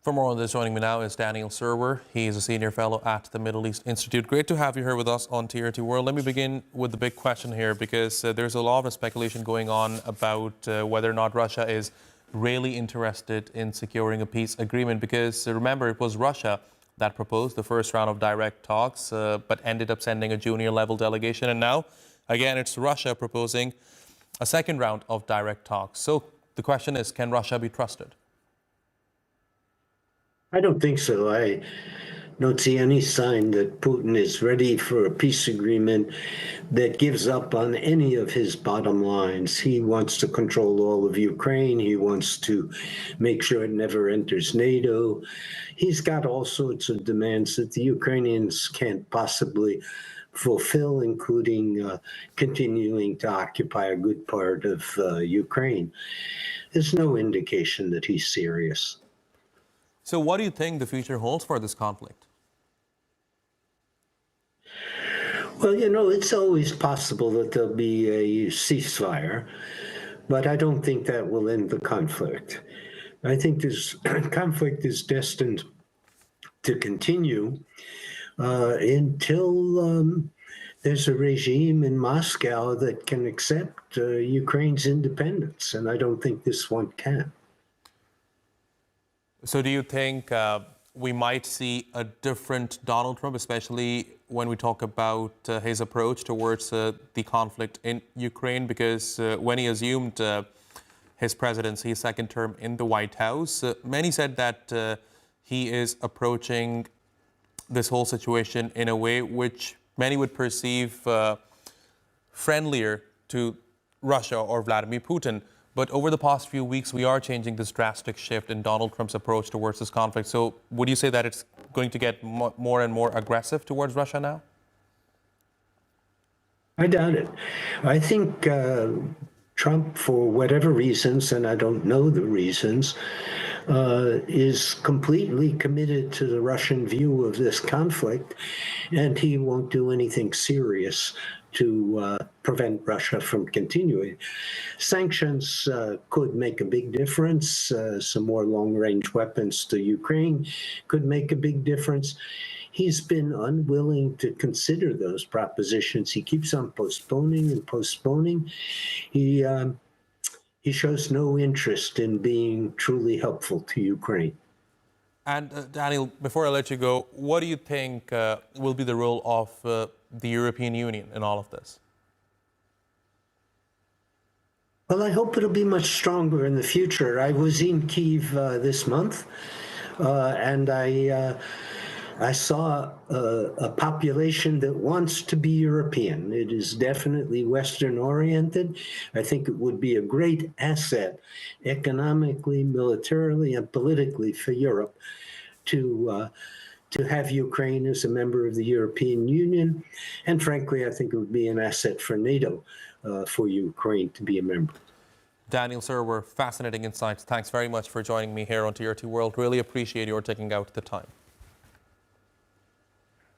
For more on this, joining me now is Daniel Serwer. He is a senior fellow at the Middle East Institute. Great to have you here with us on TRT World. Let me begin with the big question here, because there's a lot of speculation going on about whether or not Russia is really interested in securing a peace agreement. Because remember, it was Russia that proposed the first round of direct talks, but ended up sending a junior level delegation. And now, again, it's Russia proposing a second round of direct talks. So the question is, can Russia be trusted? I don't think so. I don't see any sign that Putin is ready for a peace agreement that gives up on any of his bottom lines. He wants to control all of Ukraine. He wants to make sure it never enters NATO. He's got all sorts of demands that the Ukrainians can't possibly fulfill, including continuing to occupy a good part of Ukraine. There's no indication that he's serious. So what do you think the future holds for this conflict? Well, you know, it's always possible that there'll be a ceasefire, but I don't think that will end the conflict. I think this conflict is destined to continue until there's a regime in Moscow that can accept Ukraine's independence, and I don't think this one can. So do you think we might see a different Donald Trump, especially when we talk about his approach towards the conflict in Ukraine? Because when he assumed his presidency, his second term in the White House, many said that he is approaching this whole situation in a way which many would perceive friendlier to Russia or Vladimir Putin. But over the past few weeks, we are changing this drastic shift in Donald Trump's approach towards this conflict. So would you say that it's going to get more and more aggressive towards Russia now? I doubt it. I think Trump, for whatever reasons, and I don't know the reasons, is completely committed to the Russian view of this conflict, and he won't do anything serious to prevent Russia from continuing. Sanctions could make a big difference. Some more long-range weapons to Ukraine could make a big difference. He's been unwilling to consider those propositions. He keeps on postponing and postponing. He shows no interest in being truly helpful to Ukraine. And Daniel, before I let you go, what do you think will be the role of the European Union in all of this? Well, I hope it'll be much stronger in the future. I was in Kyiv this month, and I saw a population that wants to be European. It is definitely Western-oriented. I think it would be a great asset economically, militarily, and politically for Europe to have Ukraine as a member of the European Union. And frankly, I think it would be an asset for NATO for Ukraine to be a member. Daniel Serwer, fascinating insights. Thanks very much for joining me here on TRT World. Really appreciate your taking out the time.